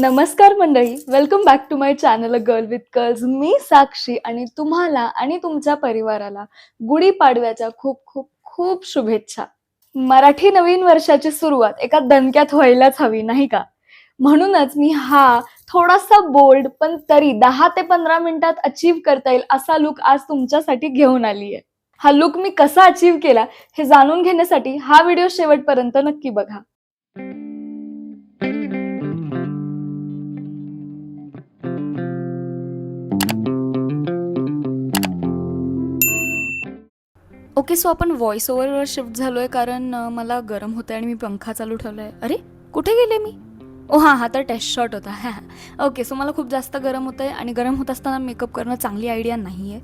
नमस्कार मंडळी, welcome back to my channel a girl with curls. मी साक्षी आणि तुम्हाला आणि तुमच्या परिवाराला गुढीपाडव्याच्या खूप खूप खूप शुभेच्छा. मराठी नवीन वर्षाची सुरुवात एका दणक्यात व्हायलाच हवी, नाही का? म्हणूनच मी हा थोडासा बोल्ड पण तरी 10 ते 15 मिनिटात अचीव्ह करता येईल असा लुक आज तुमच्यासाठी घेऊन आली आहे. हा लुक मी कसा अचीव्ह केला हे जाणून घेण्यासाठी हा व्हिडिओ शेवटपर्यंत नक्की बघा. ओके, सो आपण व्हॉइस ओव्हरवर शिफ्ट झालोय कारण मला गरम होतंय आणि मी पंखा चालू ठेवलाय. अरे, कुठे गेले मी? ओ हां, हा तर टेस्ट शॉट होता. हां, हां. ओके, सो मला खूप जास्त गरम होतंय आणि गरम होत असताना मेकअप करणं चांगली आयडिया नाही आहे.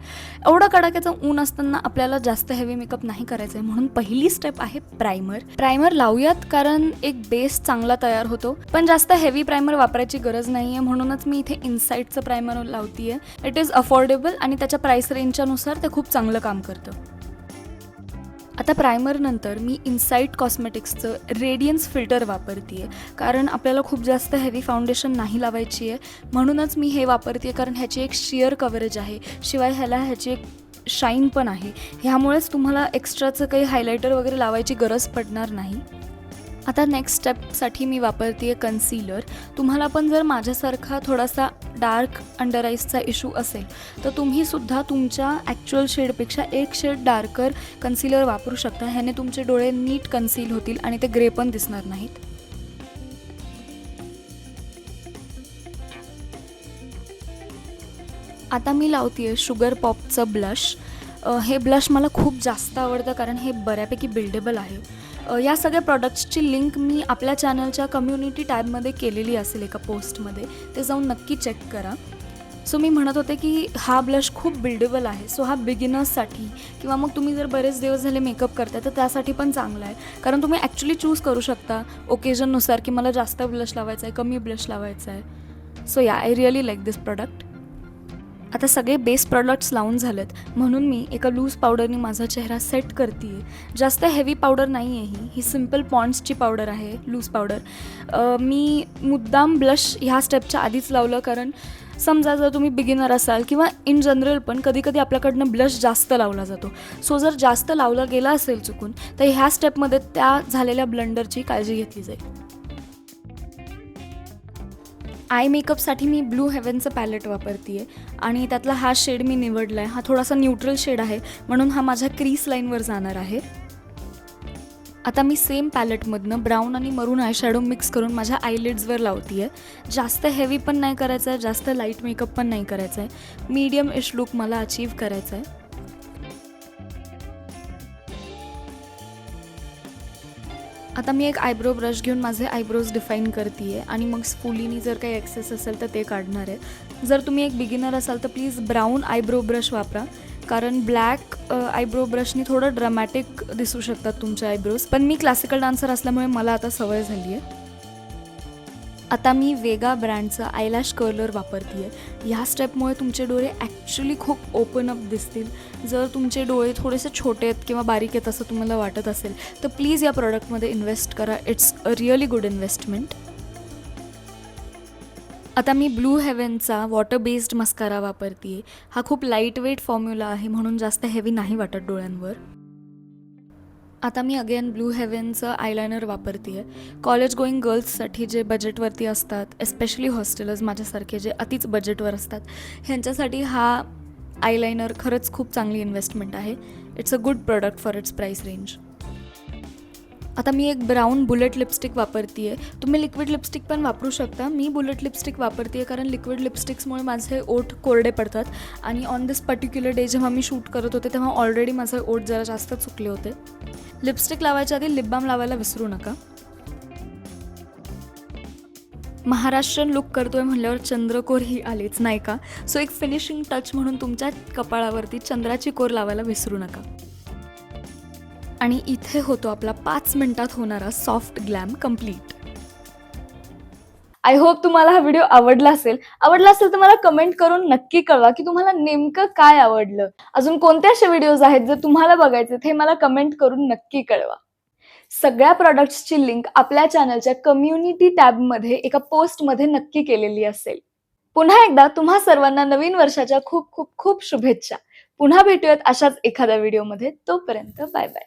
एवढं कडाक्याचं ऊन असताना आपल्याला जास्त हेवी मेकअप नाही करायचं आहे, म्हणून पहिली स्टेप आहे प्रायमर. प्रायमर लावूयात कारण एक बेस चांगला तयार होतो, पण जास्त हेवी प्रायमर वापरायची गरज नाही आहे, म्हणूनच मी इथे इनसाईटचं प्रायमर लावते आहे. इट इज अफोर्डेबल आणि त्याच्या प्राईस रेंजच्यानुसार ते खूप चांगलं काम करतं. आता प्रायमर नंतर मी इनसाईट कॉस्मेटिक्सचं रेडियन्स फिल्टर वापरते आहे, कारण आपल्याला खूप जास्त हेवी फाउंडेशन नाही लावायची आहे, म्हणूनच मी हे वापरते आहे. कारण ह्याची एक शिअर कव्हरेज आहे, शिवाय ह्याची एक शाईन पण आहे. ह्यामुळेच तुम्हाला एक्स्ट्राचं काही हायलायटर वगैरे लावायची गरज पडणार नाही. आता नेक्स्ट स्टेपसाठी मी वापरते आहे कन्सीलर. तुम्हाला पण जर माझ्यासारखा थोडासा डार्क अंडर आईजचा इशू असेल तर तुम्हीसुद्धा तुमच्या ॲक्च्युअल शेडपेक्षा एक शेड डार्कर कन्सीलर वापरू शकता. ह्याने तुमचे डोळे नीट कन्सील होतील आणि ते ग्रे पण दिसणार नाहीत. आता मी लावते आहे शुगर पॉपचं ब्लश. हे ब्लश मला खूप जास्त आवडतं कारण हे बऱ्यापैकी बिल्डेबल आहे. या सगळ्या प्रॉडक्ट्सची लिंक मी आपल्या चॅनलच्या कम्युनिटी टॅबमध्ये केलेली असेल एका पोस्टमध्ये, ते जाऊन नक्की चेक करा. सो मी म्हणत होते की हा ब्लश खूप बिल्डेबल आहे. सो हा बिगिनर्ससाठी किंवा मग तुम्ही जर बरेच दिवस झाले मेकअप करताय तर त्यासाठी पण चांगला आहे, कारण तुम्ही ॲक्च्युली चूज करू शकता ओकेजननुसार की मला जास्त ब्लश लावायचा आहे, कमी ब्लश लावायचा आहे. सो या, I really like this product. आता सगळे बेस प्रॉडक्ट्स लावून झालेत, म्हणून मी एका लूज पावडरनी माझा चेहरा सेट करते आहे. जास्त हेवी पावडर नाही आहे ही सिम्पल पॉन्ड्सची पावडर आहे, लूज पावडर. मी मुद्दाम ब्लश ह्या स्टेपच्या आधीच लावलं, कारण समजा जर तुम्ही बिगिनर असाल किंवा इन जनरल पण कधीकधी आपल्याकडनं ब्लश जास्त लावला जातो. सो जर जास्त लावला गेला असेल चुकून तर ह्या स्टेपमध्ये त्या झालेल्या ब्लंडरची काळजी घेतली जाईल. आय मेकअपसाठी मी ब्लू हेवनचं पॅलेट वापरते आहे आणि त्यातला हा शेड मी निवडला आहे. हा थोडासा न्यूट्रल शेड आहे, म्हणून हा माझ्या क्रीस लाईनवर जाणार आहे. आता मी सेम पॅलेटमधनं ब्राऊन आणि मरून आय शॅडो मिक्स करून माझ्या आयलिड्सवर लावते आहे. जास्त हेवी पण नाही करायचं आहे, जास्त लाईट मेकअप पण नाही करायचं आहे. मीडियम इश लुक मला अचीव्ह करायचं आहे. आता मी एक आयब्रो ब्रश घेऊन माझे आयब्रोज डिफाईन करते आहे आणि मग स्फुलीनी जर काही एक्सेस असेल तर ते काढणार आहे. जर तुम्ही एक बिगिनर असाल तर प्लीज ब्राऊन आयब्रो ब्रश वापरा, कारण ब्लॅक आयब्रो ब्रशनी थोडं ड्रामॅटिक दिसू शकतात तुमचे आयब्रोज, पण मी क्लासिकल डान्सर असल्यामुळे मला आता सवय झाली आहे. आता मी वेगा ब्रँडचं आयलॅश कर्लर वापरते आहे. ह्या स्टेपमुळे तुमचे डोळे ॲक्च्युली खूप ओपन अप दिसतील. जर तुमचे डोळे थोडेसे छोटे आहेत किंवा बारीक आहेत असं तुम्हाला वाटत असेल तर प्लीज या प्रॉडक्टमध्ये इन्व्हेस्ट करा. It's a really good investment. आता मी ब्लू हेवनचा वॉटर बेस्ड मस्कारा वापरते आहे. हा खूप लाईट वेट फॉर्म्युला आहे, म्हणून जास्त हेवी नाही वाटत डोळ्यांवर. आता मी अगेन ब्लू हेवनचं आयलायनर वापरते आहे. कॉलेज गोईंग गर्ल्ससाठी जे बजेटवरती असतात, एस्पेशली हॉस्टेलर्स माझ्यासारखे जे अतिच बजेटवर असतात, ह्यांच्यासाठी हा आयलायनर खरंच खूप चांगली इन्व्हेस्टमेंट आहे. It's a good product for its price range. आता मी एक ब्राऊन बुलेट लिपस्टिक वापरते आहे. तुम्ही लिक्विड लिपस्टिक पण वापरू शकता. मी बुलेट लिपस्टिक वापरते आहे कारण लिक्विड लिपस्टिक्समुळे माझे ओठ कोरडे पडतात आणि ऑन दिस पर्टिक्युलर डे जेव्हा मी शूट करत होते तेव्हा ऑलरेडी माझे ओठ जरा जास्त चुकले होते. लिपस्टिक लावायच्या आधी लिप बाम लावायला विसरू नका. महाराष्ट्रीयन लुक करतोय म्हणल्यावर चंद्रकोर ही आलीच, नाही का? सो एक फिनिशिंग टच म्हणून तुमच्या कपाळावरती चंद्राची कोर लावायला विसरू नका. आणि इथे होतो आपला 5 मिनिटात होणारा soft glam complete. I hope तुम्हाला हा व्हिडिओ आवडला असेल. तर मला कमेंट करून नक्की कळवा की तुम्हाला नेमकं काय आवडलं. अजून कोणते असे व्हिडिओज आहेत जे तुम्हाला बघायचे हे मला कमेंट करून नक्की कळवा. सगळ्या प्रॉडक्ट्सची लिंक आपल्या चॅनलच्या कम्युनिटी टॅबमध्ये एका पोस्टमध्ये नक्की केलेली असेल. पुन्हा एकदा तुम्हा सर्वांना नवीन वर्षाच्या खूप खूप खूप शुभेच्छा. पुन्हा भेटूयात अशाच एखाद्या व्हिडिओमध्ये. तोपर्यंत बाय बाय.